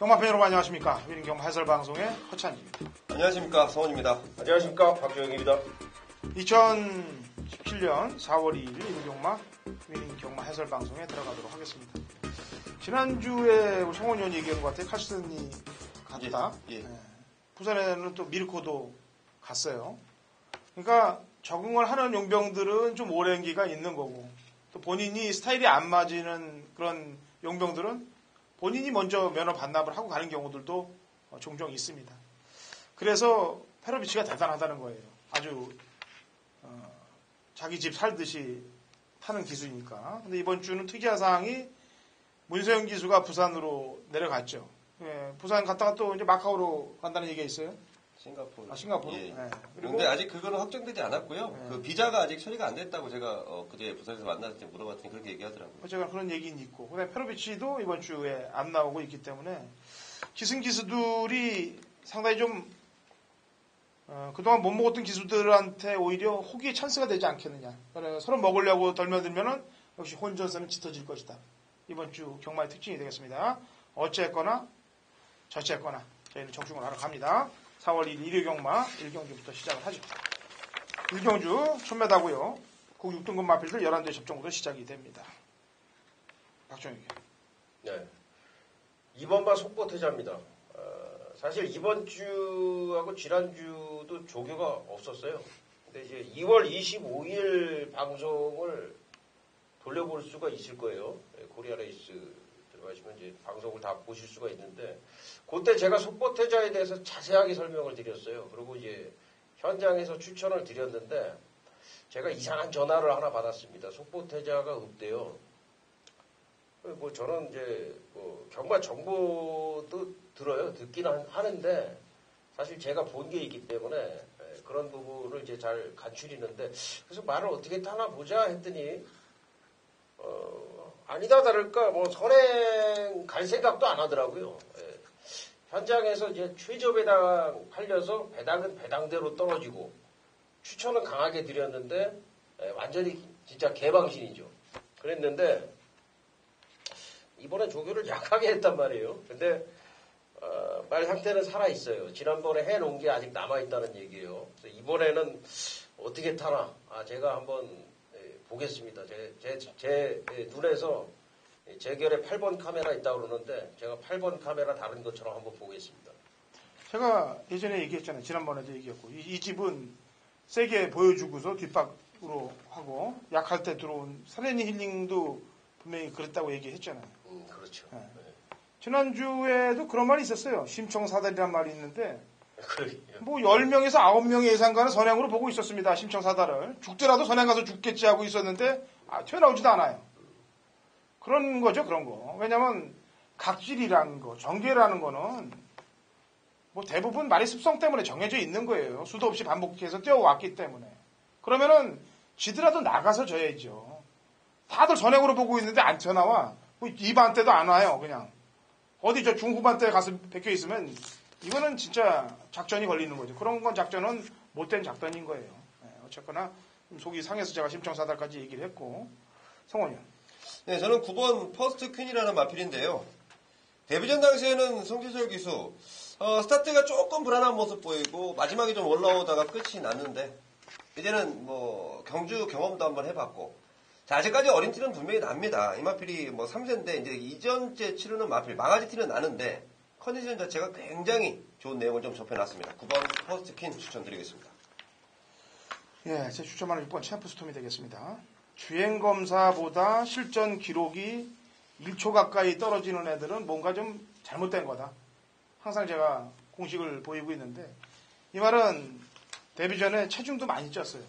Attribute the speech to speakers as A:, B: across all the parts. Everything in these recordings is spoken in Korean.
A: 경마팬 여러분 안녕하십니까. 위닝 경마 해설방송의 허찬입니다.
B: 안녕하십니까. 성원입니다.
C: 안녕하십니까. 박주영입니다.
A: 2017년 4월 2일 위닝경마 위닝 경마 해설방송에 들어가도록 하겠습니다. 지난주에 우리 성원 의원 얘기한 것 같아요. 칼슨이 갔다.
B: 예.
A: 네. 부산에는 또 미르코도 갔어요. 그러니까 적응을 하는 용병들은 좀 오랜 기가 있는 거고 또 본인이 스타일이 안 맞는 그런 용병들은 본인이 먼저 면허 반납을 하고 가는 경우들도 종종 있습니다. 그래서 페로비치가 대단하다는 거예요. 아주 자기 집 살듯이 타는 기수니까. 근데 이번 주는 특이한 사항이 문세영 기수가 부산으로 내려갔죠. 예, 부산 갔다가 또 이제 마카오로 간다는 얘기가 있어요.
B: 싱가포르.
A: 싱가포르.
B: 예.
A: 네.
B: 그런데 아직 그거는 확정되지 않았고요.
A: 네.
B: 그 비자가 아직 처리가 안 됐다고 제가 그제 부산에서 만났을 때 물어봤더니 그렇게 얘기하더라고요.
A: 어쨌거나 그런 얘기는 있고. 그다음에 페로비치도 이번 주에 안 나오고 있기 때문에 기승 기수들이 상당히 좀 그동안 못 먹었던 기수들한테 오히려 호기의 찬스가 되지 않겠느냐. 그래서 서로 먹으려고 덜며들면은 역시 혼전선은 짙어질 것이다. 이번 주 경마의 특징이 되겠습니다. 어쨌거나 저쨌거나 저희는 적중을 하러 갑니다. 4월 1일 일요 경마 1경주부터 시작을 하죠. 1경주 1000m고요. 국 6등급 마필들 11대 접종부터 시작이 됩니다. 박정희.
C: 네. 2번마 속보태자입니다. 사실 이번 주하고 지난주도 조교가 없었어요. 근데 이제 2월 25일 방송을 돌려볼 수가 있을 거예요. 코리아 레이스 들어가시면 이제 방송을 다 보실 수가 있는데, 그때 제가 속보태자에 대해서 자세하게 설명을 드렸어요. 그리고 이제 현장에서 추천을 드렸는데, 제가 이상한 전화를 하나 받았습니다. 속보태자가 없대요. 뭐 저는 이제 뭐 경마 정보도 들어요. 듣기는 하는데, 사실 제가 본 게 있기 때문에 그런 부분을 이제 잘 간추리는데, 그래서 말을 어떻게 하나 보자 했더니, 아니다 다를까 뭐 선행 갈 생각도 안 하더라고요. 예. 현장에서 이제 최저 배당 팔려서 배당은 배당대로 떨어지고 추천은 강하게 드렸는데 완전히 진짜 개방신이죠. 그랬는데 이번에 조교를 약하게 했단 말이에요. 근데 말 상태는 살아 있어요. 지난번에 해놓은 게 아직 남아 있다는 얘기예요. 그래서 이번에는 어떻게 타나? 제가 한번 보겠습니다. 제 눈에서 제결에 8번 카메라 있다고 그러는데 제가 8번 카메라 다른 것처럼 한번 보겠습니다.
A: 제가 예전에 얘기했잖아요. 지난번에도 얘기했고 이 집은 세게 보여주고서 뒷박으로 하고 약할 때 들어온 사레니 힐링도 분명히 그랬다고 얘기했잖아요.
C: 그렇죠.
A: 네.
C: 네.
A: 지난주에도 그런 말이 있었어요. 심청사달이란 말이 있는데
C: 그러게요.
A: 뭐 10명에서 9명의 예상가는 선행으로 보고 있었습니다. 심청사달을. 죽더라도 선행 가서 죽겠지 하고 있었는데 튀어나오지도 않아요. 그런 거죠. 그런 거. 왜냐면 각질이라는 거, 정계라는 거는 뭐 대부분 말의 습성 때문에 정해져 있는 거예요. 수도 없이 반복해서 뛰어왔기 때문에. 그러면은 지더라도 나가서 져야죠. 다들 선행으로 보고 있는데 안 튀어나와. 뭐 2반 때도 안 와요. 그냥. 어디 저 중후반 때 가서 베껴 있으면 이거는 진짜 작전이 걸리는 거죠. 그런 건 작전은 못된 작전인 거예요. 네, 어쨌거나 속이 상해서 제가 심청사달까지 얘기를 했고. 성원이요.
B: 네, 저는 9번 퍼스트 퀸이라는 마필인데요. 데뷔전 당시에는 성재철 기수 스타트가 조금 불안한 모습 보이고 마지막에 좀 올라오다가 끝이 났는데 이제는 뭐 경주 경험도 한번 해봤고, 자, 아직까지 어린 티는 분명히 납니다. 이 마필이 뭐 3세인데 이제 이전째 치르는 마필 망아지 티는 나는데 컨디션 자체가 굉장히 좋은 내용을 좀 접해놨습니다. 9번 퍼스트 퀸 추천드리겠습니다.
A: 예, 제 추천하는 6번 챔프스톰이 되겠습니다. 주행검사보다 실전 기록이 1초 가까이 떨어지는 애들은 뭔가 좀 잘못된 거다. 항상 제가 공식을 보이고 있는데, 이 말은 데뷔 전에 체중도 많이 쪘어요.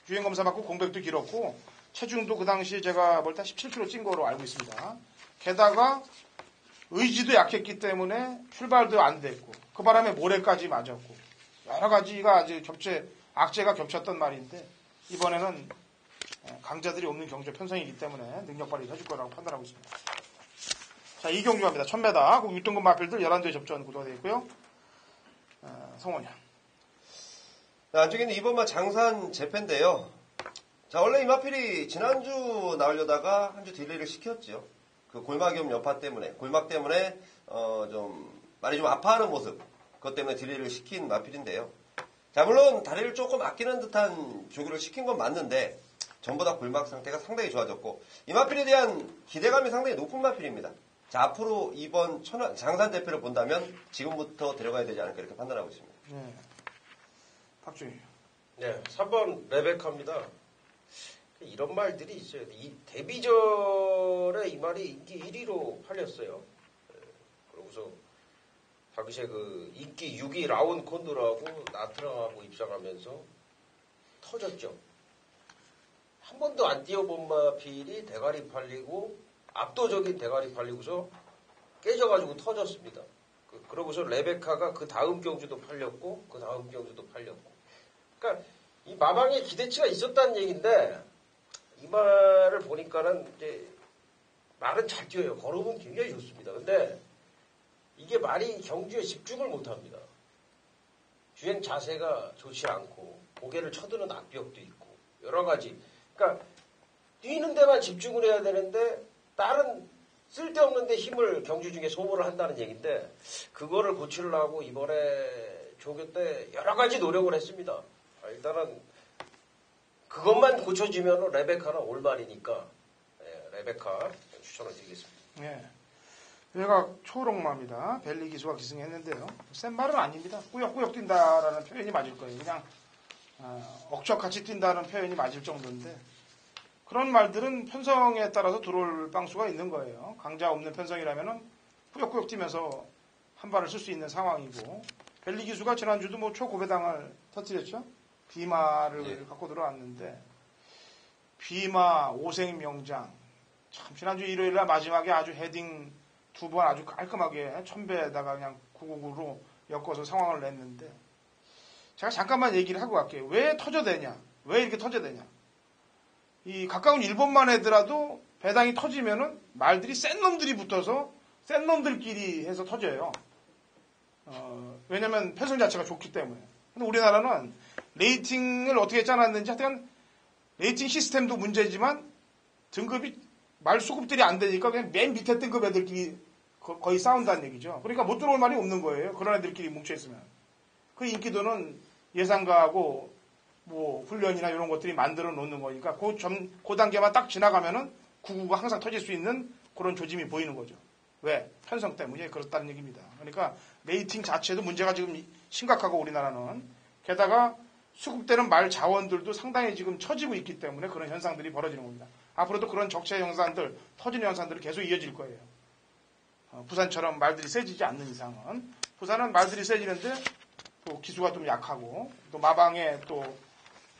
A: 주행검사 받고 공백도 길었고 체중도 그 당시에 제가 볼 때 17kg 찐 거로 알고 있습니다. 게다가 의지도 약했기 때문에 출발도 안 됐고 그 바람에 모래까지 맞았고 여러 가지가 아주 악재가 겹쳤던 말인데, 이번에는 강자들이 없는 경주 편성이기 때문에 능력 발휘 해줄 거라고 판단하고 있습니다. 자, 이 경주 갑니다. 1000m 국 6등급 마필들 11대 접전 구도가 되어 있고요. 성원이요.
B: 안쪽에 있는 2번마 장산 재팬인데요. 자, 원래 이 마필이 지난주 나오려다가 한 주 딜레이를 시켰죠. 그 골막염 여파 때문에, 골막 때문에 좀 많이 좀 아파하는 모습, 그것 때문에 딜레이를 시킨 마필인데요. 자, 물론 다리를 조금 아끼는 듯한 조교를 시킨 건 맞는데 전보다 골막 상태가 상당히 좋아졌고 이 마필에 대한 기대감이 상당히 높은 마필입니다. 자, 앞으로 이번 장산 대표를 본다면 지금부터 데려가야 되지 않을까 이렇게 판단하고 있습니다.
A: 네. 박주희.
C: 네, 3번 레베카입니다. 이런 말들이 있어요. 이 데뷔전에 이 말이 인기 1위로 팔렸어요. 그러고서 당시에 그 인기 6위 라운 콘도라고 나트랑하고 입상하면서 터졌죠. 한 번도 안 뛰어본 마필이 대가리 팔리고 압도적인 대가리 팔리고서 깨져가지고 터졌습니다. 그러고서 레베카가 그 다음 경주도 팔렸고 그 다음 경주도 팔렸고. 그러니까 이 마방에 기대치가 있었다는 얘기인데 이 말을 보니까는 이제 말은 잘 뛰어요. 걸음은 굉장히 좋습니다. 근데 이게 말이 경주에 집중을 못합니다. 주행 자세가 좋지 않고 고개를 쳐드는 악벽도 있고 여러 가지. 그러니까 뛰는 데만 집중을 해야 되는데 다른 쓸데없는 데 힘을 경주 중에 소모를 한다는 얘기인데 그거를 고치려고 이번에 조교 때 여러 가지 노력을 했습니다. 일단은 그것만 고쳐지면 레베카는 올말이니까 레베카 추천을 드리겠습니다.
A: 네. 외곽 초록마입니다. 벨리 기수가 기승했는데요. 센 말은 아닙니다. 꾸역꾸역 뛴다라는 표현이 맞을 거예요. 그냥 억척같이 뛴다는 표현이 맞을 정도인데 그런 말들은 편성에 따라서 들어올 방수가 있는 거예요. 강자 없는 편성이라면은 꾸역꾸역 뛰면서 한 발을 쓸 수 있는 상황이고 벨리 기수가 지난주도 뭐 초고배당을 터뜨렸죠. 비마를 갖고 들어왔는데 비마 오생명장 참 지난주 일요일날 마지막에 아주 헤딩 2번 아주 깔끔하게 천배에다가 그냥 999로 엮어서 상황을 냈는데 제가 잠깐만 얘기를 하고 갈게요. 왜 터져대냐? 왜 이렇게 터져대냐? 이 가까운 일본만 해더라도 배당이 터지면은 말들이 센 놈들이 붙어서 센 놈들끼리 해서 터져요. 왜냐면 편성 자체가 좋기 때문에. 근데 우리나라는 레이팅을 어떻게 짜놨는지 하여튼 레이팅 시스템도 문제지만 등급이 말 수급들이 안 되니까 그냥 맨 밑에 등급 애들끼리 거의 싸운다는 얘기죠. 그러니까 못 들어올 말이 없는 거예요. 그런 애들끼리 뭉쳐있으면. 그 인기도는 예상가하고 뭐 훈련이나 이런 것들이 만들어 놓는 거니까 그 단계만 딱 지나가면은 999가 항상 터질 수 있는 그런 조짐이 보이는 거죠. 왜? 편성 때문에 그렇다는 얘기입니다. 그러니까 레이팅 자체도 문제가 지금 심각하고 우리나라는 게다가 수급되는 말 자원들도 상당히 지금 처지고 있기 때문에 그런 현상들이 벌어지는 겁니다. 앞으로도 그런 적체 현상들, 터지는 현상들이 계속 이어질 거예요. 부산처럼 말들이 세지지 않는 이상은. 부산은 말들이 세지는데 또 기수가 좀 약하고 또 마방에 또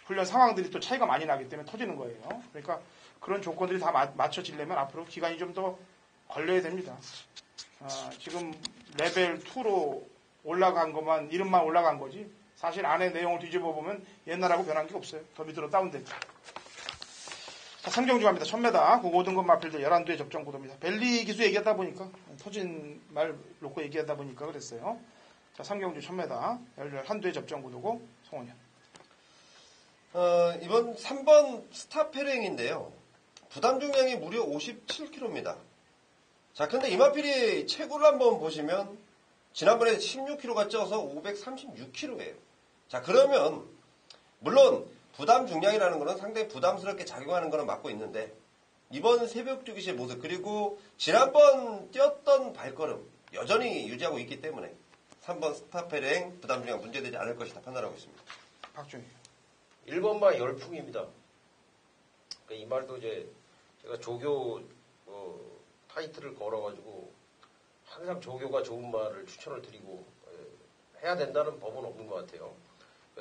A: 훈련 상황들이 또 차이가 많이 나기 때문에 터지는 거예요. 그러니까 그런 조건들이 다 맞춰지려면 앞으로 기간이 좀 더 걸려야 됩니다. 지금 레벨 2로 올라간 것만, 이름만 올라간 거지 사실 안에 내용을 뒤집어 보면 옛날하고 변한 게 없어요. 더 밑으로 다운됐죠. 자, 3경주 갑니다. 1000m, 5등급 마필들 11두의 접전 구도입니다. 벨리 기수 얘기하다 보니까, 터진 말 놓고 얘기하다 보니까 그랬어요. 자, 3경주 1000m, 11두의 접전 구도고, 송원현.
B: 이번 3번 스타페랭인데요. 부담 중량이 무려 57kg입니다. 자, 근데 이마필이 체구를 한번 보시면, 지난번에 16kg가 쪄서 536kg예요. 자, 그러면, 물론, 부담 중량이라는 것은 상당히 부담스럽게 작용하는 것은 맞고 있는데 이번 새벽 주기시의 모습 그리고 지난번 뛰었던 발걸음 여전히 유지하고 있기 때문에 3번 스타페랭 부담 중량 문제되지 않을 것이다 판단하고 있습니다.
A: 박준희.
C: 1번만 열풍입니다. 그러니까 이 말도 이제 제가 조교 타이틀을 걸어가지고 항상 조교가 좋은 말을 추천을 드리고 해야 된다는 법은 없는 것 같아요.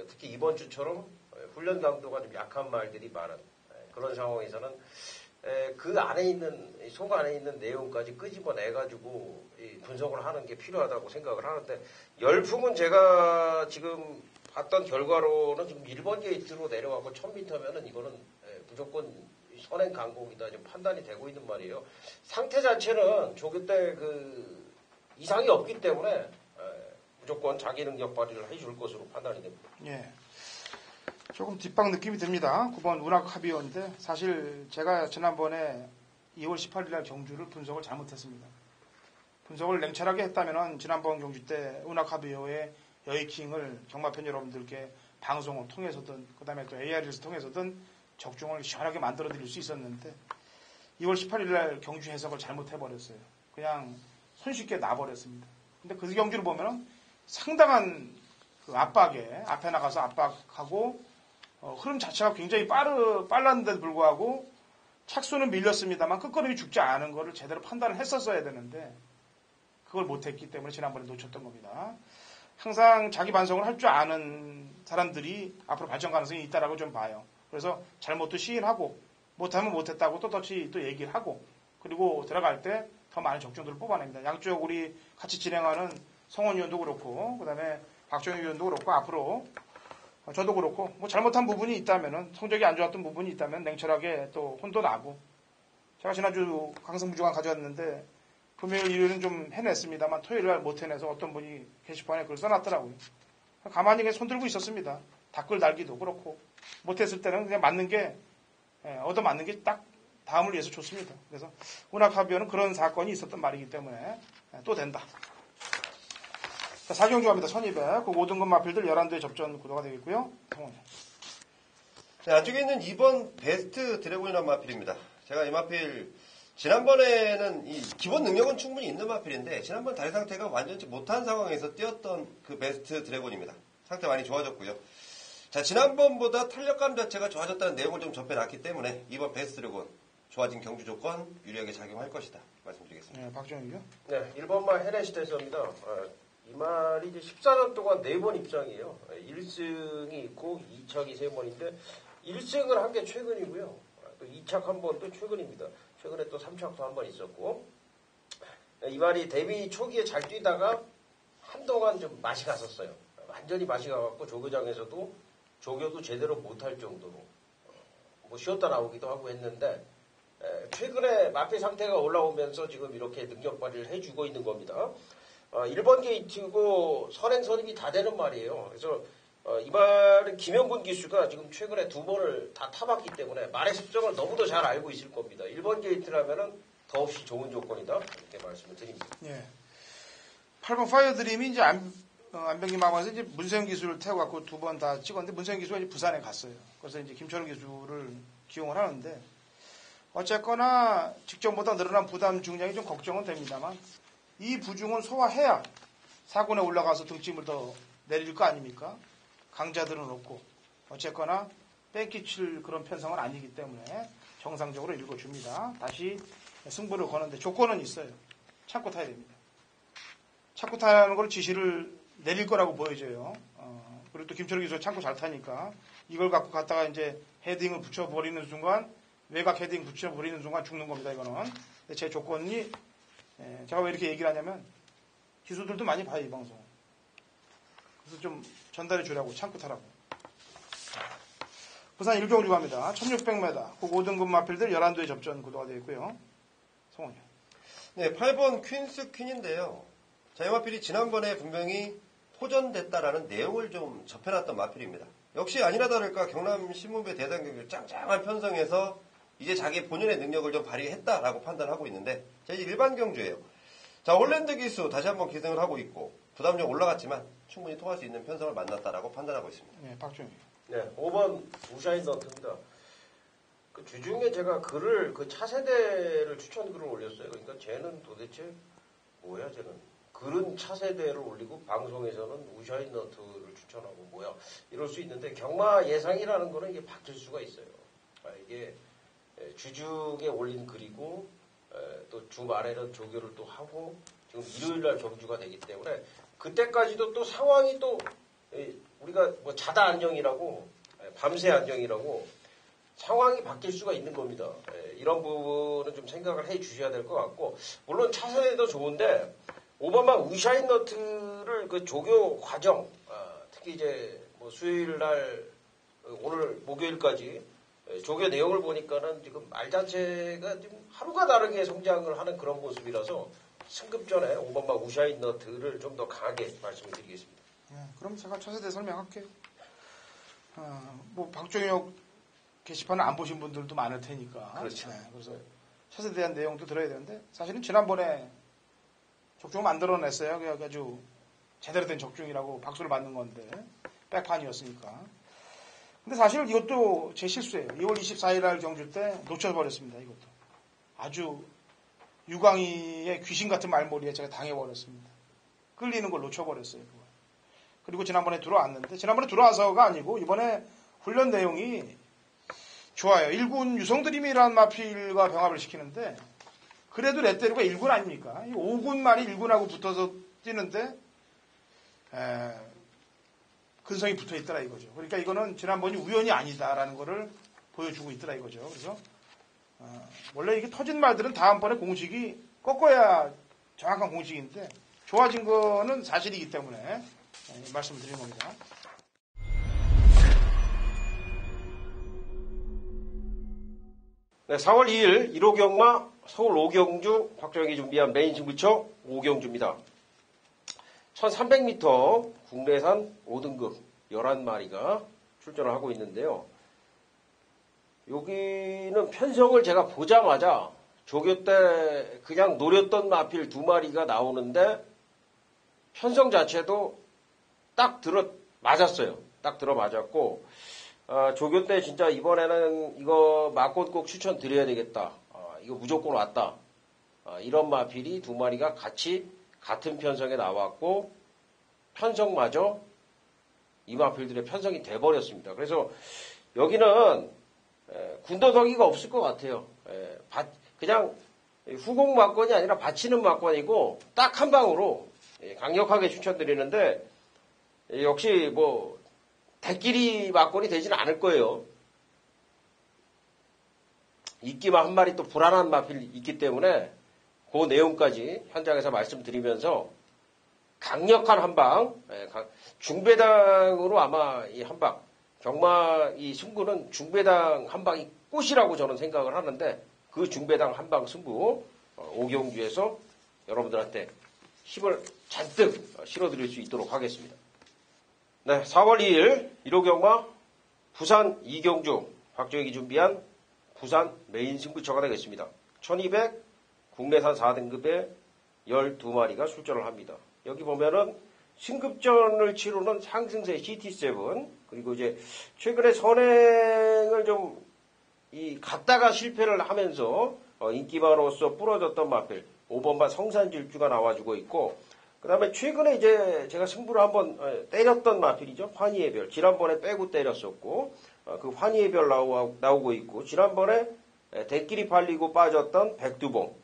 C: 특히 이번 주처럼 훈련 강도가 좀 약한 말들이 많은 그런 상황에서는 그 안에 있는 속 안에 있는 내용까지 끄집어내가지고 분석을 하는 게 필요하다고 생각을 하는데 열풍은 제가 지금 봤던 결과로는 지금 1번 게이트로 내려가고 1000m면은 이거는 무조건 선행 강공이다 지금 판단이 되고 있는 말이에요. 상태 자체는 조교 때 그 이상이 없기 때문에 무조건 자기 능력 발휘를 해줄 것으로 판단이 됩니다.
A: 예. 조금 뒷방 느낌이 듭니다. 9번 운학 합의원인데 사실 제가 지난번에 2월 18일 날 경주를 분석을 잘못했습니다. 분석을 냉철하게 했다면은 지난번 경주 때 우나카비오의 여의킹을 경마팬 여러분들께 방송을 통해서든 그다음에 또 AR에서 통해서든 적중을 시원하게 만들어 드릴 수 있었는데 2월 18일 날 경주 해석을 잘못해 버렸어요. 그냥 손쉽게 놔버렸습니다. 근데 그 경주를 보면은 상당한 그 압박에 앞에 나가서 압박하고 흐름 자체가 굉장히 빨랐는데도 불구하고 착수는 밀렸습니다만 끝걸음이 죽지 않은 거를 제대로 판단을 했었어야 되는데 그걸 못했기 때문에 지난번에 놓쳤던 겁니다. 항상 자기 반성을 할 줄 아는 사람들이 앞으로 발전 가능성이 있다라고 좀 봐요. 그래서 잘못도 시인하고 못하면 못했다고 또다시 또 얘기를 하고 그리고 들어갈 때 더 많은 적중들을 뽑아냅니다. 양쪽 우리 같이 진행하는 성원 위원도 그렇고 그다음에 박정희 위원도 그렇고 앞으로 저도 그렇고 뭐 잘못한 부분이 있다면은 성적이 안 좋았던 부분이 있다면 냉철하게 또 혼도 나고 제가 지난주 강성부 주간 가져왔는데 금요일 일요일은 좀 해냈습니다만 토요일 날 못 해내서 어떤 분이 게시판에 글을 써놨더라고요. 가만히 그냥 손 들고 있었습니다. 댓글 달기도 그렇고 못했을 때는 그냥 맞는 게 얻어 맞는 게 딱 다음을 위해서 좋습니다. 그래서 우나카비오는 그런 사건이 있었던 말이기 때문에 또 된다. 자, 4경주 갑니다. 1200. 그 5등급 마필들 11대의 접전 구도가 되겠고요. 성원이.
B: 자, 안쪽에 있는 2번 베스트 드래곤이라는 마필입니다. 제가 이 마필 지난번에는 이 기본 능력은 충분히 있는 마필인데 지난번 다리 상태가 완전치 못한 상황에서 뛰었던 그 베스트 드래곤입니다. 상태 많이 좋아졌고요. 자, 지난번보다 탄력감 자체가 좋아졌다는 내용을 좀 접해놨기 때문에 이번 베스트 드래곤 좋아진 경주 조건 유리하게 작용할 것이다. 말씀드리겠습니다.
A: 네, 박정희요?
C: 네, 1번만 헤레시테서입니다. 이 말이 이제 14년 동안 4번 입상이에요. 1승이 있고 2착이 3번인데 1승을 한 게 최근이고요. 또 2착 한 번도 최근입니다. 최근에 또 3착도 한 번 있었고 이 말이 데뷔 초기에 잘 뛰다가 한동안 좀 맛이 갔었어요. 완전히 맛이 가갖고 조교장에서도 조교도 제대로 못할 정도로 뭐 쉬었다 나오기도 하고 했는데 최근에 마필 상태가 올라오면서 지금 이렇게 능력 발휘를 해주고 있는 겁니다. 1번 게이트고 선행 선입이 다 되는 말이에요. 그래서 이 말은 김영근 기수가 지금 최근에 2번을 다 타봤기 때문에 말의 습성을 너무도 잘 알고 있을 겁니다. 1번 게이트라면은 더없이 좋은 조건이다 이렇게 말씀을 드립니다.
A: 예. 8번 파이어드림이 이제 안병기 마마에서 이제 문세영 기수를 태워갖고 2번 다 찍었는데 문세영 기수가 이제 부산에 갔어요. 그래서 이제 김철우 기수를 기용을 하는데 어쨌거나 직전보다 늘어난 부담 중량이 좀 걱정은 됩니다만 이 부중은 소화해야 사군에 올라가서 등짐을 더 내릴 거 아닙니까? 강자들은 없고 어쨌거나 뺑기칠 그런 편성은 아니기 때문에 정상적으로 읽어줍니다. 다시 승부를 거는데 조건은 있어요. 참고 타야 됩니다. 참고 타는 걸 지시를 내릴 거라고 보여져요. 그리고 또 김철우 기수가 참고 잘 타니까 이걸 갖고 갔다가 이제 헤딩을 붙여버리는 순간 외곽 헤딩 붙여버리는 순간 죽는 겁니다. 이거는. 제 조건이 제가 왜 이렇게 얘기를 하냐면 기수들도 많이 봐요. 이 방송. 그래서 좀 전달해 주라고 참고 타라고. 부산 1경주 갑니다. 1600m. 그 5등급 마필들 11도의 접전 구도가 되어 있고요. 성원이.
B: 네, 8번 퀸스 퀸인데요. 자, 이 마필이 지난번에 분명히 호전됐다라는 내용을 좀 접해놨던 마필입니다. 역시 아니나 다를까 경남 신문배 대단 경기를 짱짱한 편성에서 이제 자기 본연의 능력을 좀 발휘했다라고 판단하고 있는데 자, 이제 일반 경주예요. 자, 올랜드 기수 다시 한번 기승을 하고 있고 부담력 올라갔지만 충분히 통할 수 있는 편성을 만났다라고 판단하고 있습니다.
A: 네, 박준희.
C: 네, 5번 우샤인 너트입니다. 그 주중에 제가 글을 그 차세대를 추천 글을 올렸어요. 그러니까 쟤는 도대체 뭐야 쟤는 글은 차세대를 올리고 방송에서는 우샤인 너트를 추천하고 뭐야 이럴 수 있는데 경마 예상이라는 거는 이게 바뀔 수가 있어요. 이게 주중에 올린 글이고 또 주말에는 조교를 또 하고 지금 일요일날 경주가 되기 때문에 그때까지도 또 상황이 또 우리가 뭐 자다 안정이라고 밤새 안정이라고 상황이 바뀔 수가 있는 겁니다. 이런 부분은 좀 생각을 해 주셔야 될 것 같고 물론 차세대도 좋은데 오바마 우샤인 너트를 그 조교 과정 특히 이제 뭐 수요일 날 오늘 목요일까지 조교 내용을 보니까는 지금 말 자체가 지금 하루가 다르게 성장을 하는 그런 모습이라서 승급 전에 오바마 우샤인 너트를 좀 더 강하게 말씀을 드리겠습니다.
A: 그럼 제가 차세대 설명할게요. 뭐 박종혁 게시판을 안 보신 분들도 많을 테니까.
C: 그렇죠.
A: 그래서 차세대에 대한 내용도 들어야 되는데 사실은 지난번에 적중을 만들어냈어요. 그게 아주 제대로 된 적중이라고 박수를 받는 건데 백판이었으니까. 근데 사실 이것도 제 실수예요. 2월 24일 날 경주 때 놓쳐버렸습니다. 이것도 아주 유광희의 귀신 같은 말머리에 제가 당해버렸습니다. 끌리는 걸 놓쳐버렸어요. 그거. 그리고 지난번에 들어왔는데 지난번에 들어와서가 아니고 이번에 훈련 내용이 좋아요. 1군 유성드림이라는 마필과 병합을 시키는데 그래도 레테르가 1군 아닙니까? 5군 말이 1군하고 붙어서 뛰는데 근성이 붙어 있더라 이거죠. 그러니까 이거는 지난번이 우연이 아니다라는 거를 보여주고 있더라 이거죠. 그래서 원래 이게 터진 말들은 다음번에 공식이 꺾어야 정확한 공식인데 좋아진 거는 사실이기 때문에 말씀을 드리는 겁니다.
C: 네, 4월 2일 1호 경마 서울 오경주 박정혁이 준비한 메인 승부처 오경주입니다. 1300m 국내산 5등급 11마리가 출전을 하고 있는데요. 여기는 편성을 제가 보자마자 조교 때 그냥 노렸던 마필 2마리가 나오는데 편성 자체도 딱 맞았어요. 딱 들어맞았고 조교 때 진짜 이번에는 이거 마꽃 꼭 추천드려야 되겠다. 이거 무조건 왔다. 이런 마필이 2마리가 같은 편성에 나왔고 편성마저 이 마필들의 편성이 돼버렸습니다. 그래서 여기는 군더더기가 없을 것 같아요. 그냥 후공 막건이 아니라 받치는 막건이고 딱 한 방으로 강력하게 추천드리는데 역시 뭐 대끼리 막건이 되지는 않을 거예요. 이끼만 한 마리 또 불안한 마필이 있기 때문에 그 내용까지 현장에서 말씀드리면서 강력한 한방, 중배당으로 아마 이 한방, 경마 이 승부는 중배당 한방이 꽃이라고 저는 생각을 하는데 그 중배당 한방 승부 오경주에서 여러분들한테 힘을 잔뜩 실어드릴 수 있도록 하겠습니다. 네, 4월 2일 1호 경마 부산 이경주 박정혁이 준비한 부산 메인 승부처가 되겠습니다. 1200 국내산 4등급에 12마리가 출전을 합니다. 여기 보면은 승급전을 치르는 상승세 CT7 그리고 이제 최근에 선행을 좀 갔다가 실패를 하면서 인기마로서 부러졌던 마필 5번마 성산질주가 나와주고 있고 그 다음에 최근에 이제 제가 승부를 한번 때렸던 마필이죠. 환희의 별. 지난번에 빼고 때렸었고 그 환희의 별 나오고 있고 지난번에 대끼리 팔리고 빠졌던 백두봉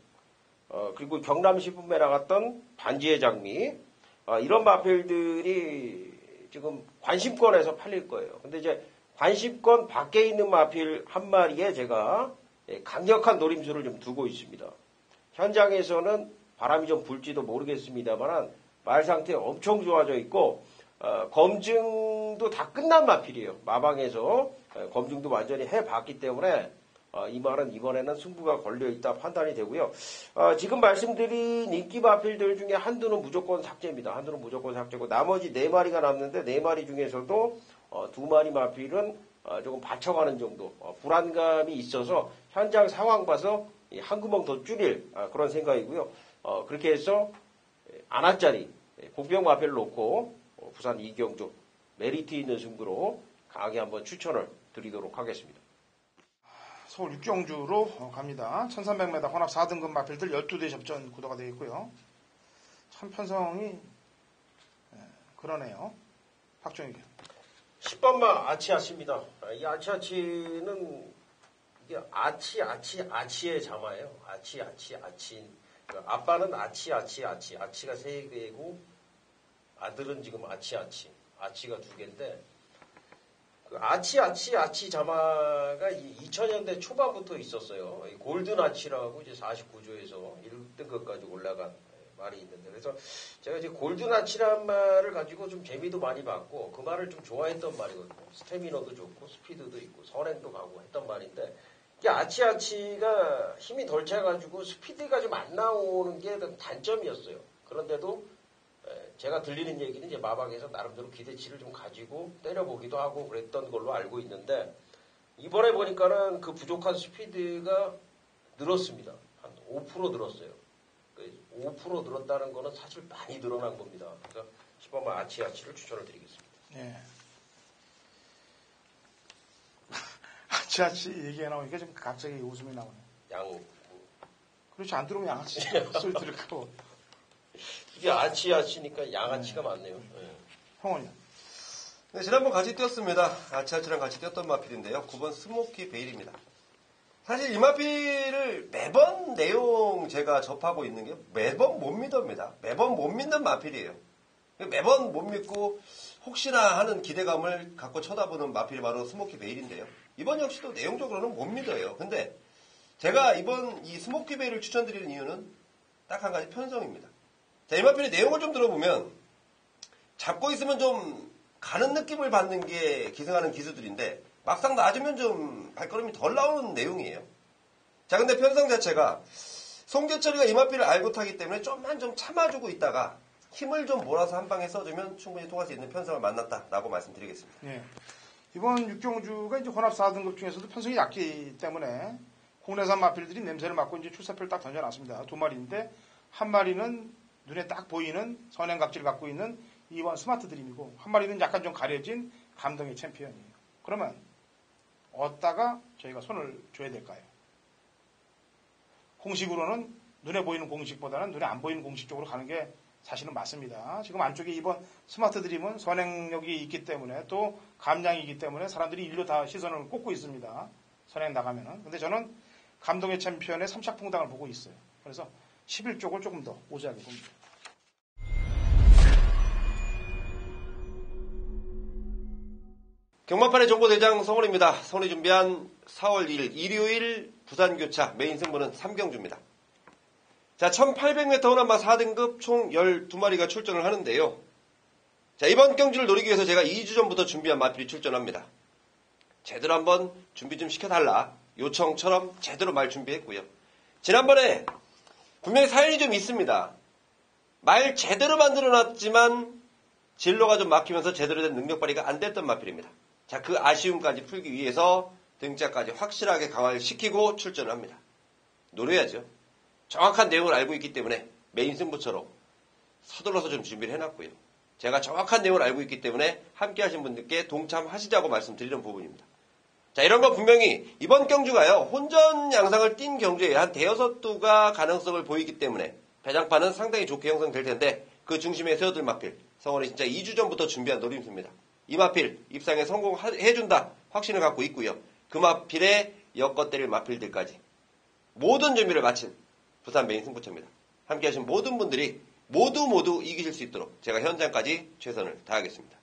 C: 그리고 경남 시분매 나갔던 반지의 장미 이런 마필들이 지금 관심권에서 팔릴 거예요. 근데 이제 관심권 밖에 있는 마필 한 마리에 제가 강력한 노림수를 좀 두고 있습니다. 현장에서는 바람이 좀 불지도 모르겠습니다만 말 상태 엄청 좋아져 있고 검증도 다 끝난 마필이에요. 마방에서 검증도 완전히 해봤기 때문에 이 말은 이번에는 승부가 걸려있다 판단이 되고요. 지금 말씀드린 인기 마필들 중에 한두는 무조건 삭제입니다. 한두는 무조건 삭제고 나머지 4마리가 남는데 4마리 중에서도 2마리 마필은 조금 받쳐가는 정도 불안감이 있어서 현장 상황 봐서 한 구멍 더 줄일 그런 생각이고요. 그렇게 해서 안하짜리 복병 마필을 놓고 부산 이경주 메리트 있는 승부로 강하게 한번 추천을 드리도록 하겠습니다.
A: 서울 육경주로 갑니다. 1300m 혼합 4등급 마필들 12대 접전 구도가 되어 있고요. 참 편성이 그러네요. 박정익
C: 10번마 아치아치입니다. 이 아치아치는 이게 아치의 자마예요. 아치. 아빠는 아치가 3개고 아들은 지금 아치가 2개인데 그 아치 자마가 2000년대 초반부터 있었어요. 골든 아치라고 이제 49조에서 1등급까지 올라간 말이 있는데 그래서 제가 이제 골든 아치란 말을 가지고 좀 재미도 많이 봤고 그 말을 좀 좋아했던 말이거든요. 스태미너도 좋고 스피드도 있고 선행도 가고 했던 말인데 이게 아치가 힘이 덜 차가지고 스피드가 좀 안 나오는 게 단점이었어요. 그런데도 제가 들리는 얘기는 이제 마방에서 나름대로 기대치를 좀 가지고 때려보기도 하고 그랬던 걸로 알고 있는데 이번에 보니까는 그 부족한 스피드가 늘었습니다. 한 5% 늘었어요. 5% 늘었다는 거는 사실 많이 늘어난 겁니다. 그래서 10번번 아치아치를 추천을 드리겠습니다.
A: 예. 아치아치 얘기가 나오니까 좀 갑자기 웃음이 나오네. 그렇지, 안 들어오면 양아치 소리 들을까고.
C: 이게 아치아치니까 양아치가 많네요. 네.
A: 형원이요.
B: 네, 지난번 같이 뛰었습니다. 아치아치랑 같이 뛰었던 마필인데요. 9번 스모키 베일입니다. 사실 이 마필을 매번 내용 제가 접하고 있는 게 매번 못 믿습니다. 매번 못 믿는 마필이에요. 매번 못 믿고 혹시나 하는 기대감을 갖고 쳐다보는 마필이 바로 스모키 베일인데요. 이번 역시도 내용적으로는 못 믿어요. 근데 제가 이번 이 스모키 베일을 추천드리는 이유는 딱 한 가지, 편성입니다. 자, 이 마필의 내용을 좀 들어보면 잡고 있으면 좀 가는 느낌을 받는 게 기승하는 기수들인데 막상 놔주면 좀 발걸음이 덜 나오는 내용이에요. 자, 근데 편성 자체가 송재철이가 이 마필을 알고 타기 때문에 좀만 좀 참아주고 있다가 힘을 좀 몰아서 한 방에 써주면 충분히 통할 수 있는 편성을 만났다라고 말씀드리겠습니다.
A: 예. 이번 육경주가 이제 혼합 4등급 중에서도 편성이 약기 때문에 국내산 마필들이 냄새를 맡고 이제 출사표를 딱 던져놨습니다. 2마리인데 한 마리는 눈에 딱 보이는 선행각질을 갖고 있는 2번 스마트 드림이고 한 마리는 약간 좀 가려진 감동의 챔피언이에요. 그러면 어디다가 저희가 손을 줘야 될까요? 공식으로는 눈에 보이는 공식보다는 눈에 안 보이는 공식 쪽으로 가는 게 사실은 맞습니다. 지금 안쪽에 이번 스마트 드림은 선행력이 있기 때문에 또 감량이기 때문에 사람들이 일로 다 시선을 꽂고 있습니다. 선행 나가면은. 근데 저는 감동의 챔피언의 3착풍당을 보고 있어요. 그래서 11쪽을 조금 더 오지하게 봅니다.
B: 경마판의 정보대장 성원입니다. 성원이 준비한 4월 2일 일요일 부산교차 메인 승부는 3경주입니다. 자, 1800m 혼합마 4등급 총 12마리가 출전을 하는데요. 자, 이번 경주를 노리기 위해서 제가 2주 전부터 준비한 마필이 출전합니다. 제대로 한번 준비 좀 시켜달라 요청처럼 제대로 말 준비했고요. 지난번에 분명히 사연이 좀 있습니다. 말 제대로 만들어놨지만 진로가 좀 막히면서 제대로 된 능력 발휘가 안 됐던 마필입니다. 자, 그 아쉬움까지 풀기 위해서 등짝까지 확실하게 강화를 시키고 출전을 합니다. 노려야죠. 정확한 내용을 알고 있기 때문에 메인 승부처럼 서둘러서 좀 준비를 해놨고요. 제가 정확한 내용을 알고 있기 때문에 함께 하신 분들께 동참하시자고 말씀드리는 부분입니다. 자, 이런 거 분명히 이번 경주가요, 혼전 양상을 띈 경주에 한 대여섯 두가 가능성을 보이기 때문에 배장판은 상당히 좋게 형성될 텐데 그 중심에 세워둘 마필, 성원이 진짜 2주 전부터 준비한 노림수입니다. 이 마필 입상에 성공해준다 확신을 갖고 있고요. 그 마필에 엮어 때릴 마필들까지 모든 준비를 마친 부산 메인 승부처입니다. 함께 하신 모든 분들이 모두 이기실 수 있도록 제가 현장까지 최선을 다하겠습니다.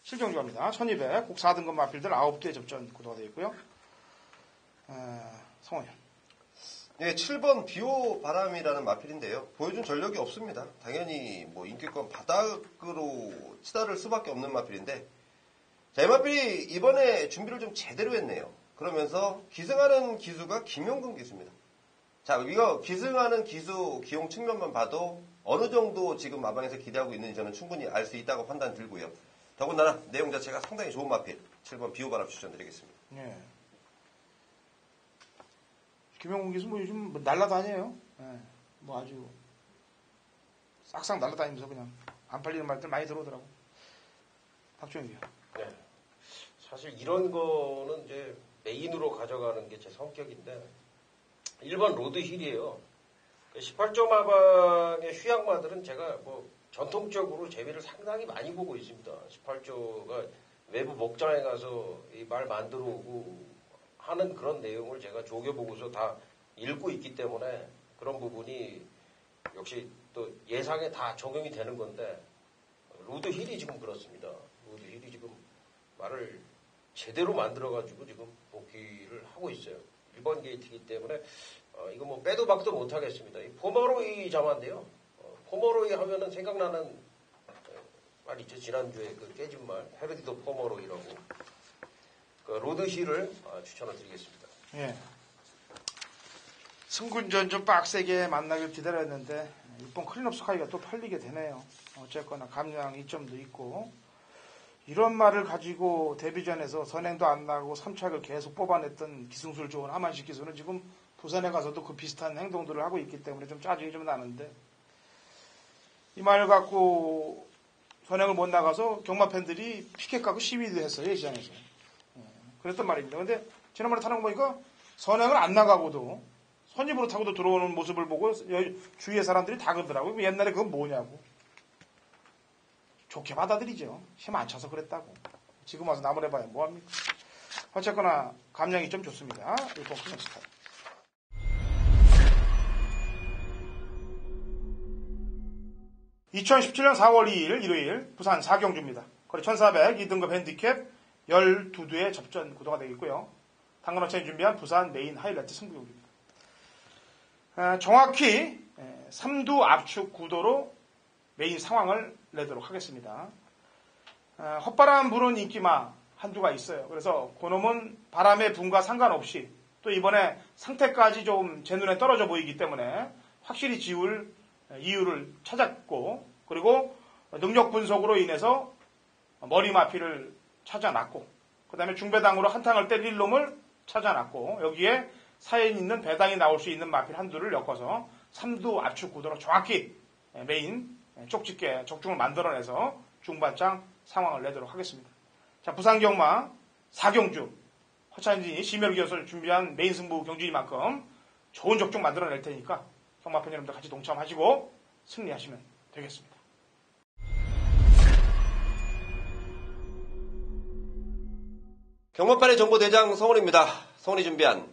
A: 실경주입니다. 1200, 국 4등급 마필들 9개 접전 구도가 되어 있고요. 성원이요.
B: 네, 7번 비오 바람이라는 마필인데요. 보여준 전력이 없습니다. 당연히 뭐 인기권 바닥으로 치달을 수밖에 없는 마필인데, 자, 이 마필이 이번에 준비를 좀 제대로 했네요. 그러면서 기승하는 기수가 김용근 기수입니다. 자, 이거 기승하는 기수 기용 측면만 봐도 어느 정도 지금 마방에서 기대하고 있는지 저는 충분히 알 수 있다고 판단 들고요. 더군다나 내용 자체가 상당히 좋은 마필 7번 비오바람 추천드리겠습니다.
A: 예. 김용훈 기수 뭐 요즘 뭐 날라다녀요. 예. 뭐 아주 싹싹 날라다니면서 그냥 안 팔리는 말들 많이 들어오더라고. 박종혁이요.
C: 네. 사실 이런 거는 이제 메인으로 가져가는 게 제 성격인데 1번 로드힐이에요. 18조 마방의 휴양마들은 제가 뭐 전통적으로 재미를 상당히 많이 보고 있습니다. 18조가 외부 목장에 가서 이 말 만들어 오고 하는 그런 내용을 제가 조겨보고서 다 읽고 있기 때문에 그런 부분이 역시 또 예상에 다 적용이 되는 건데 로드힐이 지금 그렇습니다. 로드힐이 지금 말을 제대로 만들어가지고 지금 복귀를 하고 있어요. 1번 게이트이기 때문에 이거 뭐 빼도 박도 못하겠습니다. 이 포머로이 자마인데요. 포머로이 하면은 생각나는 말 있죠. 지난주에 그 깨진 말 헤르디도 포머로이라고. 그 로드힐을 추천을 드리겠습니다.
A: 예. 승군전 좀 빡세게 만나길 기다렸는데 6번 클린업 스카이가 또 팔리게 되네요. 어쨌거나 감량 이점도 있고 이런 말을 가지고 데뷔전에서 선행도 안 나고 3착을 계속 뽑아냈던 기승술 좋은 하만식 기수는 지금 부산에 가서도 그 비슷한 행동들을 하고 있기 때문에 좀 짜증이 좀 나는데 이 말 갖고 선행을 못 나가서 경마 팬들이 피켓 갖고 시위도 했어요. 시장에서. 그랬단 말입니다. 근데 지난번에 타는 거 보니까 선행을 안 나가고도 선입으로 타고도 들어오는 모습을 보고 주위의 사람들이 다 그러더라고요. 옛날에 그건 뭐냐고. 좋게 받아들이죠. 힘 안 차서 그랬다고. 지금 와서 나무래봐야 뭐합니까. 어쨌거나 감량이 좀 좋습니다. 이 복싱 스타일. 2017년 4월 2일 일요일 부산 4경주입니다. 거리 1400 2등급 핸디캡 12두의 접전 구도가 되겠고요. 당근어천이 준비한 부산 메인 하이라이트 승부경기입니다. 정확히 3두 압축 구도로 메인 상황을 내도록 하겠습니다. 헛바람 부는 인기마 한두가 있어요. 그래서 그놈은 바람의 분과 상관없이 또 이번에 상태까지 좀 제 눈에 떨어져 보이기 때문에 확실히 지울 이유를 찾았고 그리고 능력 분석으로 인해서 머리 마피를 찾아놨고 그 다음에 중배당으로 한탕을 때릴 놈을 찾아놨고 여기에 사연 있는 배당이 나올 수 있는 마필 한두를 엮어서 3두 압축 구도로 정확히 메인 쪽집게 적중을 만들어내서 중반장 상황을 내도록 하겠습니다. 자, 부산경마 4경주 허찬진이 심혈기어서 준비한 메인 승부 경주이만큼 좋은 적중 만들어낼 테니까 경마팬 여러분들 같이 동참하시고 승리하시면 되겠습니다.
B: 경마판의 정보대장 성훈입니다. 성훈이 준비한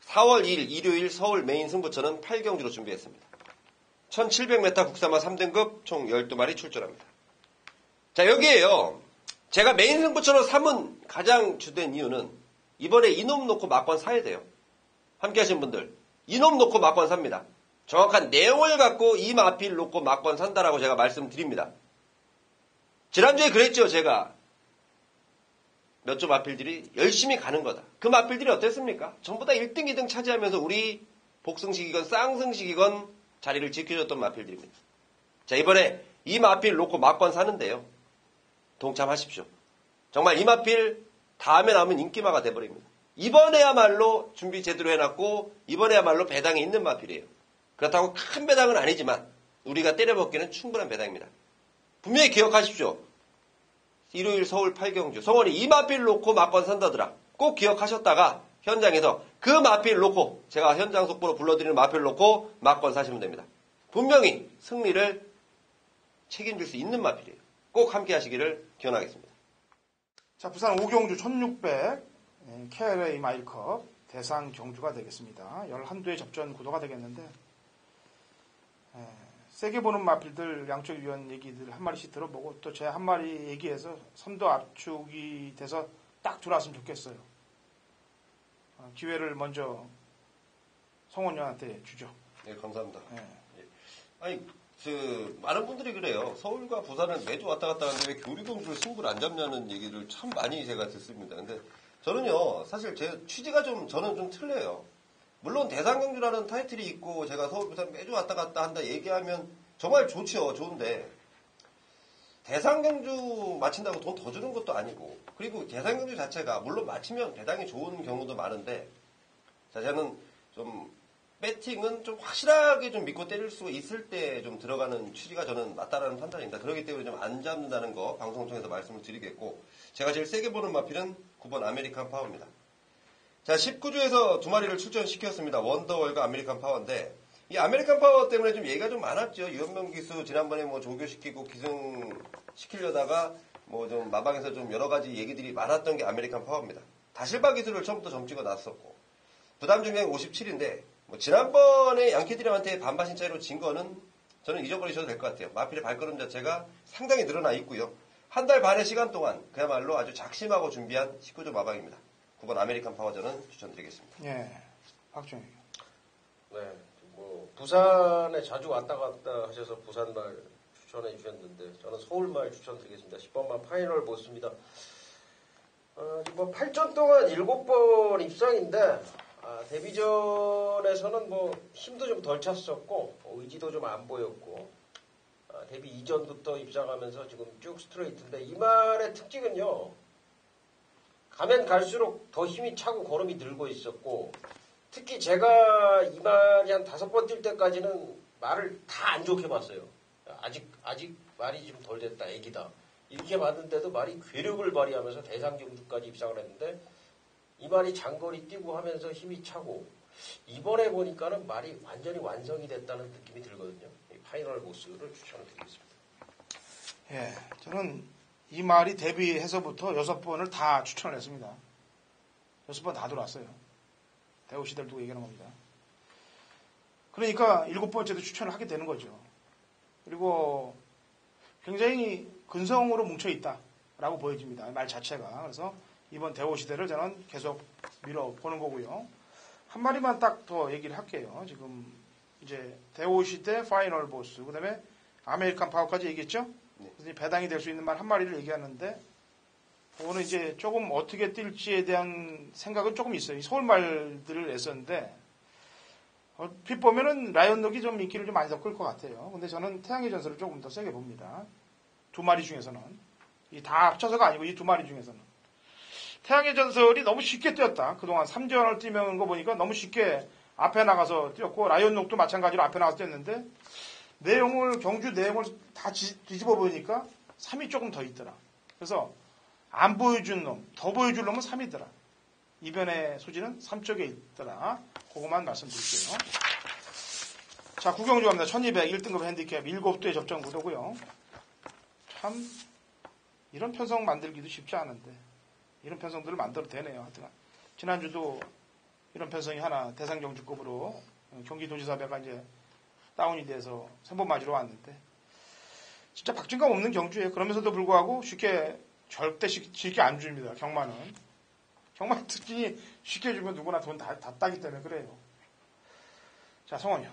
B: 4월 2일 일요일 서울 메인 승부처는 8경주로 준비했습니다. 1700m 국사마 3등급 총 12마리 출전합니다. 자, 여기에요. 제가 메인 승부처로 삼은 가장 주된 이유는 이번에 이놈 놓고 막권 사야 돼요. 함께 하신 분들 이놈 놓고 막권 삽니다. 정확한 내용을 갖고 이 마필 놓고 막권 산다라고 제가 말씀드립니다. 지난주에 그랬죠. 제가 몇 조 마필들이 열심히 가는 거다. 그 마필들이 어땠습니까? 전부 다 1등, 2등 차지하면서 우리 복승식이건 쌍승식이건 자리를 지켜줬던 마필들입니다. 자, 이번에 이 마필 놓고 막권 사는데요. 동참하십시오. 정말 이 마필 다음에 나오면 인기마가 돼버립니다. 이번에야말로 준비 제대로 해놨고 이번에야말로 배당이 있는 마필이에요. 그렇다고 큰 배당은 아니지만 우리가 때려먹기는 충분한 배당입니다. 분명히 기억하십시오. 일요일 서울 8경주 성원이 이 마필 놓고 막권 산다더라. 꼭 기억하셨다가 현장에서 그 마필 놓고 제가 현장 속보로 불러드리는 마필 놓고 막권 사시면 됩니다. 분명히 승리를 책임질 수 있는 마필이에요. 꼭 함께 하시기를 기원하겠습니다.
A: 자, 부산 5경주 1600 KLA 마일컵 대상 경주가 되겠습니다. 11두의 접전 구도가 되겠는데 세게 보는 마필들 양쪽 위원 얘기들 한 마리씩 들어보고 또 제 한 마리 얘기해서 3두 압축이 돼서 딱 들어왔으면 좋겠어요. 기회를 먼저 성원 형한테 주죠.
B: 네, 감사합니다.
A: 네.
B: 아니, 많은 분들이 그래요. 서울과 부산을 매주 왔다 갔다 하는데 왜 교류경주를 승부를 안 잡냐는 얘기를 참 많이 제가 듣습니다. 근데 저는요, 사실 제 취지가 저는 좀 틀려요. 물론 대상경주라는 타이틀이 있고 제가 서울, 부산 매주 왔다 갔다 한다 얘기하면 정말 좋죠. 좋은데 대상경주 마친다고 돈 더 주는 것도 아니고 그리고 대상경주 자체가 물론 마치면 배당이 좋은 경우도 많은데 자, 저는 좀 배팅은 좀 확실하게 좀 믿고 때릴 수 있을 때 좀 들어가는 취지가 저는 맞다라는 판단입니다. 그렇기 때문에 좀 안 잡는다는 거 방송을 통해서 말씀을 드리겠고 제가 제일 세게 보는 마필은 9번 아메리칸 파워입니다. 자, 19주에서 두 마리를 출전시켰습니다. 원더월과 아메리칸 파워인데 이 아메리칸 파워 때문에 좀 얘기가 좀 많았죠. 유현명 기수 지난번에 뭐 조교시키고 기승시키려다가 뭐 좀 마방에서 좀 여러 가지 얘기들이 많았던 게 아메리칸 파워입니다. 다실바 기술을 처음부터 점찍어 놨었고 부담 중량 57인데 뭐 지난번에 양키드림한테 반바신 차이로 진 거는 저는 잊어버리셔도 될 것 같아요. 마필의 발걸음 자체가 상당히 늘어나 있고요. 한 달 반의 시간 동안 그야말로 아주 작심하고 준비한 19조 마방입니다. 9번 아메리칸 파워전은 추천드리겠습니다.
A: 예, 박정희.
C: 네, 뭐 부산에 자주 왔다 갔다 하셔서 부산말 추천해 주셨는데 저는 서울말 추천드리겠습니다. 10번만 파이널 모습니다. 지금 8전 동안 7번 입상인데 데뷔전에서는 뭐 힘도 좀 덜 찼었고 의지도 좀 안 보였고 데뷔 이전부터 입상하면서 지금 쭉 스트레이트인데 이 말의 특징은요. 가면 갈수록 더 힘이 차고 걸음이 늘고 있었고 특히 제가 이 말이 한 5번 뛸 때까지는 말을 다 안 좋게 봤어요. 아직 말이 좀 덜 됐다, 애기다. 이렇게 봤는데도 말이 괴력을 발휘하면서 대상경주까지 입상을 했는데 이 말이 장거리 뛰고 하면서 힘이 차고 이번에 보니까는 말이 완전히 완성이 됐다는 느낌이 들거든요. 이 파이널 보스를 추천을 드리겠습니다.
A: 예, 저는 이 말이 데뷔해서부터 6번을 다 추천을 했습니다. 6번 다 들어왔어요. 대우시대를 두고 얘기하는 겁니다. 그러니까 7번째도 추천을 하게 되는 거죠. 그리고 굉장히 근성으로 뭉쳐있다라고 보여집니다. 말 자체가. 그래서 이번 대우시대를 저는 계속 밀어보는 거고요. 한 마디만 딱 더 얘기를 할게요. 지금 이제 대우시대 파이널 보스, 그 다음에 아메리칸 파워까지 얘기했죠? 그래서 배당이 될 수 있는 말 한 마리를 얘기하는데, 그거는 이제 조금 어떻게 뛸지에 대한 생각은 조금 있어요. 서울 말들을 냈었는데, 얼핏 보면은 라이언록이 좀 인기를 좀 많이 더 끌 것 같아요. 근데 저는 태양의 전설을 조금 더 세게 봅니다. 두 마리 중에서는. 이 다 합쳐서가 아니고 이 두 마리 중에서는. 태양의 전설이 너무 쉽게 뛰었다. 그동안 3전을 뛰면 거 보니까 너무 쉽게 앞에 나가서 뛰었고, 라이언록도 마찬가지로 앞에 나가서 뛰었는데, 경주 내용을 다 뒤집어 보니까 3이 조금 더 있더라. 그래서 안 보여준 놈, 더 보여줄 놈은 3이더라. 이변의 소지는 3쪽에 있더라. 그것만 말씀드릴게요. 자, 구경주 갑니다. 1200 1등급 핸디캡 7도의 접전 구도고요. 참 이런 편성 만들기도 쉽지 않은데 이런 편성들을 만들어도 되네요. 하여튼 지난주도 이런 편성이 하나 대상경주급으로 경기도지사배가 이제 다운이 돼서 3번 맞으러 왔는데 진짜 박진감 없는 경주예요. 그러면서도 불구하고 절대 쉽게 안 줍니다. 경마는 특히 쉽게 주면 누구나 돈 다 따기 때문에 그래요. 자, 성원이요.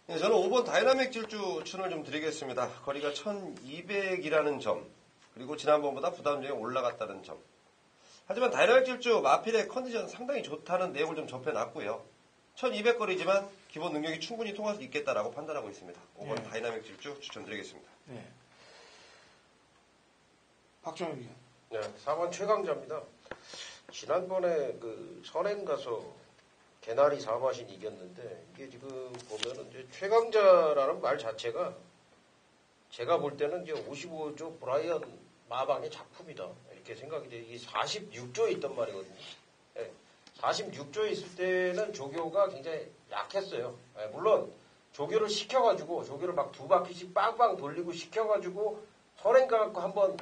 B: 네, 저는 5번 다이나믹 질주 추천을 좀 드리겠습니다. 거리가 1200이라는 점, 그리고 지난번보다 부담점이 올라갔다는 점. 하지만 다이나믹 질주 마필의 컨디션 상당히 좋다는 내용을 좀 접해놨고요. 1200거리지만 기본 능력이 충분히 통할 수 있겠다라고 판단하고 있습니다. 5번
A: 네.
B: 다이나믹 질주 추천드리겠습니다.
A: 네. 박정혁 의원.
C: 네, 4번 최강자입니다. 지난번에 그 선행 가서 개나리 사마신 이겼는데 이게 지금 보면은 이제 최강자라는 말 자체가 제가 볼 때는 이제 55조 브라이언 마방의 작품이다 이렇게 생각이 돼요. 이게 46조에 있단 말이거든요. 네, 46조에 있을 때는 조교가 굉장히 약했어요. 네, 물론 조교를 시켜가지고 조교를 막 2바퀴씩 빵빵 돌리고 시켜가지고 선행 가갖고 한번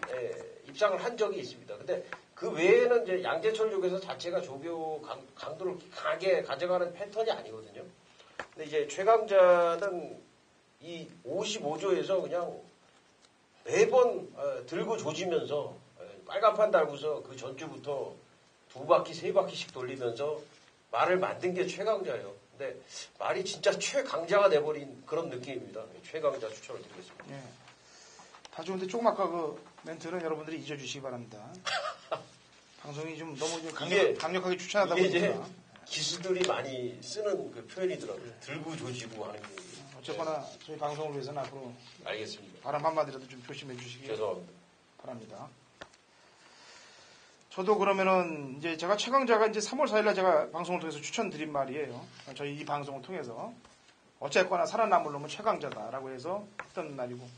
C: 입상을 한 적이 있습니다. 근데 그 외에는 이제 양재철 쪽에서 자체가 조교 강도를 강하게 가져가는 패턴이 아니거든요. 근데 이제 최강자는 이 55조에서 그냥 매번 들고 조지면서 빨간판 달고서 그 전주부터 2바퀴, 3바퀴씩 돌리면서 말을 만든 게 최강자예요. 근데 말이 진짜 최강자가 돼버린 그런 느낌입니다. 최강자 추천을 드리겠습니다.
A: 예. 다 좋은데 조금 아까 그 멘트는 여러분들이 잊어주시기 바랍니다. 방송이 좀 너무 좀 강력하게 추천하다
C: 이게 이제
A: 보니까
C: 기수들이 많이 쓰는 그 표현이더라고요. 들고 조지고 하는 게.
A: 어쨌거나 저희 방송을 위해서는 앞으로
C: 알겠습니다.
A: 바람 한마디라도 좀 조심해 주시기
C: 죄송합니다.
A: 바랍니다. 저도 그러면은 이제 제가 최강자가 이제 3월 4일날 제가 방송을 통해서 추천드린 말이에요. 저희 이 방송을 통해서 어쨌거나 살아남을 놈은 최강자다라고 해서 했던 날이고,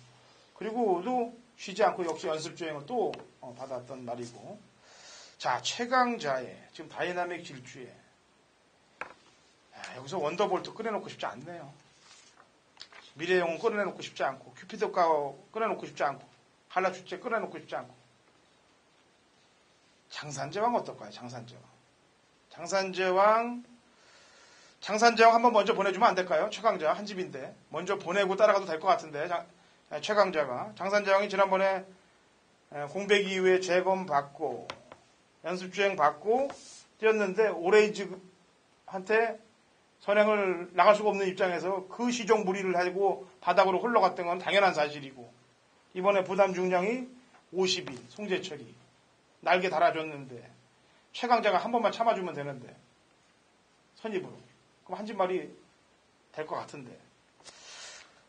A: 그리고도 쉬지 않고 역시 연습 주행을 또 받았던 날이고. 자, 최강자의 지금 다이나믹 질주에 여기서 원더볼트 꺼내놓고 싶지 않네요. 미래영웅 꺼내놓고 싶지 않고, 큐피드가 꺼내놓고 싶지 않고, 한라축제 꺼내놓고 싶지 않고. 장산제왕 어떨까요? 장산제왕 한번 먼저 보내주면 안 될까요? 최강자 한 집인데 먼저 보내고 따라가도 될 것 같은데. 최강자가 장산제왕이 지난번에 공백 이후에 재검 받고 연습주행 받고 뛰었는데 오레이즈한테 선행을 나갈 수가 없는 입장에서 그 시종 무리를 하고 바닥으로 흘러갔던 건 당연한 사실이고, 이번에 부담 중량이 50인 송재철이 날개 달아줬는데 최강자가 한 번만 참아주면 되는데 선입으로 그럼 한 집말이 될 것 같은데,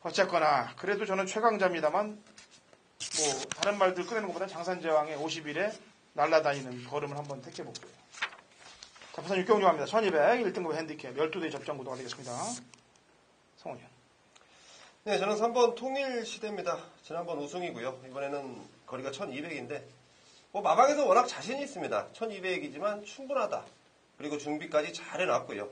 A: 어쨌거나 그래도 저는 최강자입니다만 뭐 다른 말들 꺼내는 것보다 장산제왕의 50일에 날아다니는 걸음을 한번 택해볼게요. 자, 부산 6경주 갑니다. 1200, 1등급 핸디캡, 12대 접전 구도가 되겠습니다. 성훈이.
B: 네, 저는 3번 통일시대입니다. 지난번 우승이고요. 이번에는 거리가 1200인데, 마방에서 워낙 자신이 있습니다. 1200이지만 충분하다. 그리고 준비까지 잘 해놨고요.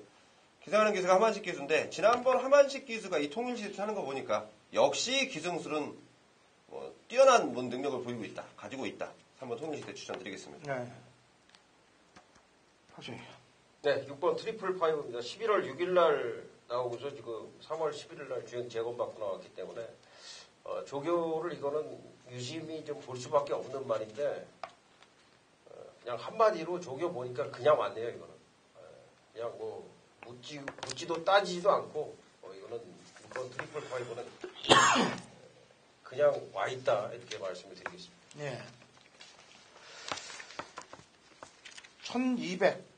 B: 기상하는 기수가 하만식 기수인데, 지난번 하만식 기수가 이 통일시대 타는 거 보니까, 역시 기승술은 뛰어난 능력을 보이고 있다. 가지고 있다. 3번 통일시대 추천드리겠습니다.
A: 네. 확실히.
C: 네, 6번 트리플 파이브입니다. 11월 6일 날 나오고서 지금 3월 11일 날 주행 재검받고 나왔기 때문에 조교를 이거는 유심히 좀 볼 수밖에 없는 말인데 그냥 한마디로 조교 보니까 그냥 왔네요. 이거는 그냥 묻지도 따지지도 않고 이거는 6번 트리플 파이브는 그냥 와 있다 이렇게 말씀을 드리겠습니다.
A: 예. 1200,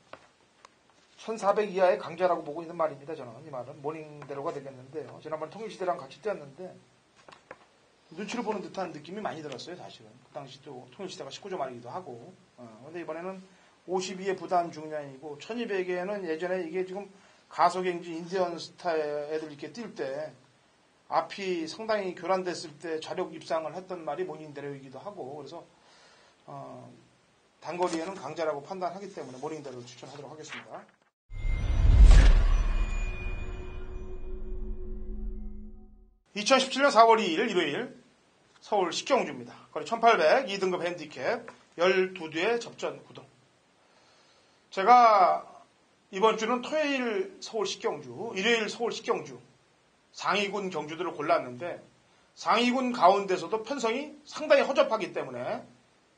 A: 1400 이하의 강자라고 보고 있는 말입니다. 저는 이 말은 모닝대로가 되겠는데요. 지난번 통일시대랑 같이 뛰었는데 눈치를 보는 듯한 느낌이 많이 들었어요. 사실은 그 당시 또 통일시대가 19조 말이기도 하고 근데 이번에는 52의 부담 중량이고 1200에는 예전에 이게 지금 가소경주 인디언 스타 애들 이렇게 뛸 때 앞이 상당히 교란됐을 때 좌력 입상을 했던 말이 모닝대로이기도 하고 그래서 단거리에는 강자라고 판단하기 때문에 모닝대로를 추천하도록 하겠습니다. (2017년 4월 2일) 일요일 서울 식경주입니다. 거리 1800 2등급 핸디캡 12대의 접전 구동. 제가 이번 주는 토요일 서울 식경주, 일요일 서울 식경주 상위군 경주들을 골랐는데 상위군 가운데서도 편성이 상당히 허접하기 때문에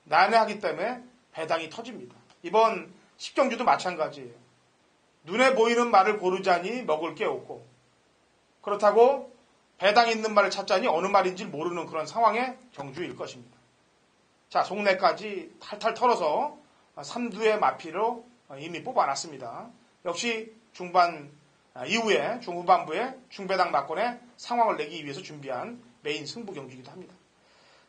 A: 난해하기 때문에 배당이 터집니다. 이번 식경주도 마찬가지예요. 눈에 보이는 말을 고르자니 먹을 게 없고 그렇다고 배당 있는 말을 찾자니 어느 말인지 모르는 그런 상황의 경주일 것입니다. 자, 속내까지 탈탈 털어서 3두의 마피로 이미 뽑아놨습니다. 역시 중반 이후에 중후반부에 중배당 막권의 상황을 내기 위해서 준비한 메인 승부 경주이기도 합니다.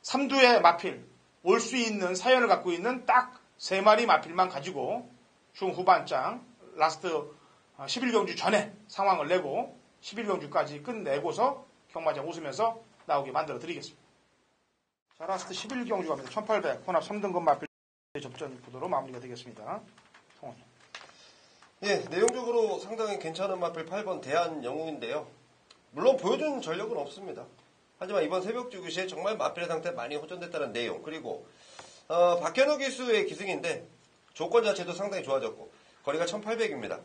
A: 3두의 마필, 올 수 있는 사연을 갖고 있는 딱 3마리 마필만 가지고 중후반장 라스트 11경주 전에 상황을 내고 11경주까지 끝내고서 경마장 웃으면서 나오게 만들어 드리겠습니다. 자, 라스트 11경주 갑니다. 1800 혼합 3등급 마필 접전 구도로 마무리가 되겠습니다. 성원이.
B: 예, 내용적으로 상당히 괜찮은 마필 8번 대한영웅인데요. 물론 보여준 전력은 없습니다. 하지만 이번 새벽주 기시에 정말 마필의 상태 많이 호전됐다는 내용, 그리고 박현우 기수의 기승인데 조건 자체도 상당히 좋아졌고 거리가 1800입니다.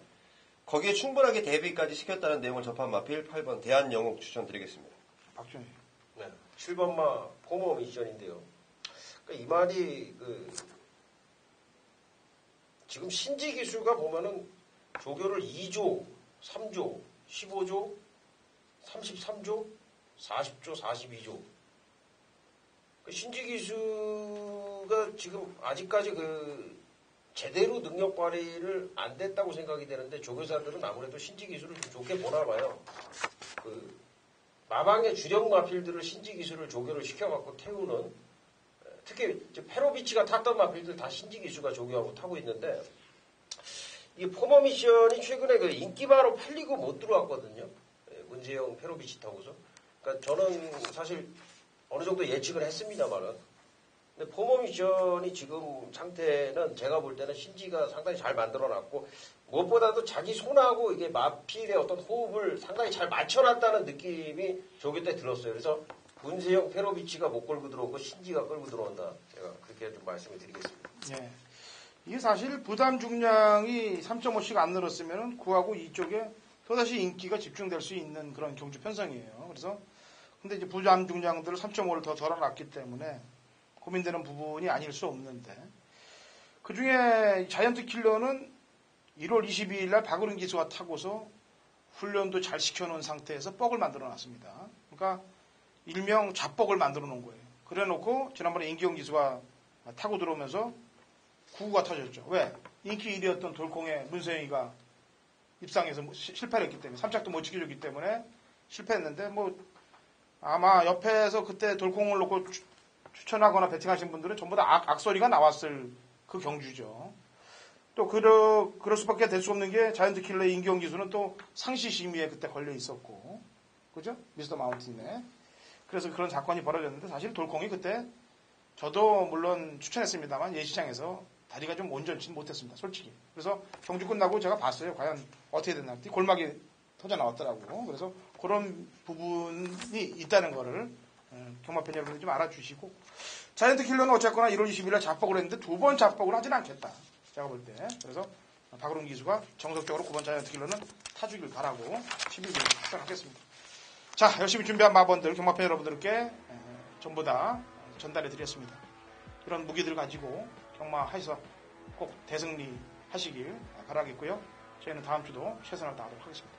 B: 거기에 충분하게 대비까지 시켰다는 내용을 접한 마필 8번 대한영웅 추천드리겠습니다.
A: 박준희.
C: 네, 7번마 포모 미션인데요. 그러니까 이 말이 지금 신지 기수가 보면은 조교를 2조, 3조, 15조, 33조, 40조, 42조. 신지 기수가 지금 아직까지 제대로 능력 발휘를 안 됐다고 생각이 되는데 조교사들은 아무래도 신지 기술을 좀 좋게 보나 봐요. 마방의 주력 마필들을 신지 기술을 조교를 시켜갖고 태우는 특히 페로비치가 탔던 마필들 다 신지 기수가 조교하고 타고 있는데 이 포머 미션이 최근에 인기바로 팔리고 못 들어왔거든요. 문재영 페로비치 타고서. 그러니까 저는 사실 어느 정도 예측을 했습니다만은 근데 포머 미션이 지금 상태는 제가 볼 때는 신지가 상당히 잘 만들어놨고 무엇보다도 자기 손하고 이게 마필의 어떤 호흡을 상당히 잘 맞춰놨다는 느낌이 조교 때 들었어요. 그래서 문세영 페로비치가 못 끌고 들어오고 신지가 끌고 들어온다. 제가 그렇게 좀 말씀을 드리겠습니다.
A: 네. 이게 사실 부담 중량이 3.5씩 안 늘었으면 9하고 2쪽에 또다시 인기가 집중될 수 있는 그런 경주 편성이에요. 그래서 근데 이제 부담 중량들을 3.5를 더 덜어놨기 때문에 고민되는 부분이 아닐 수 없는데 그 중에 자이언트 킬러는 1월 22일 날 박으른 기수가 타고서 훈련도 잘 시켜놓은 상태에서 뻑을 만들어 놨습니다. 그러니까 일명 잡뻑을 만들어 놓은 거예요. 그래 놓고 지난번에 임기영 기수가 타고 들어오면서 9구가 터졌죠. 왜? 인기 1위였던 돌콩의 문세영이가 입상해서 실패를 했기 때문에 3착도 못 지켜줬기 때문에 실패했는데 아마 옆에서 그때 돌콩을 놓고 추천하거나 배팅하신 분들은 전부 다 악소리가 나왔을 그 경주죠. 또 그럴 수밖에 될 수 없는 게 자이언트 킬러의 임기영 기수는 또 상시 심의에 그때 걸려 있었고, 그죠? 미스터 마운틴에. 그래서 그런 사건이 벌어졌는데 사실 돌콩이 그때 저도 물론 추천했습니다만 예시장에서 다리가 좀 온전치 못했습니다. 솔직히. 그래서 경주 끝나고 제가 봤어요. 과연 어떻게 됐나. 골막이 터져 나왔더라고. 그래서 그런 부분이 있다는 거를 경마팬 여러분들 좀 알아주시고, 자이언트 킬러는 어쨌거나 1월 20일에 잡복을 했는데 두 번 잡복을 하진 않겠다. 제가 볼 때. 그래서 박으론 기수가 정석적으로 9번 자이언트 킬러는 타주길 바라고 11일 시작하겠습니다. 자, 열심히 준비한 마번들 경마팬 여러분들께 전부 다 전달해 드렸습니다. 이런 무기들 가지고 경마하셔서 꼭 대승리 하시길 바라겠고요. 저희는 다음 주도 최선을 다하도록 하겠습니다.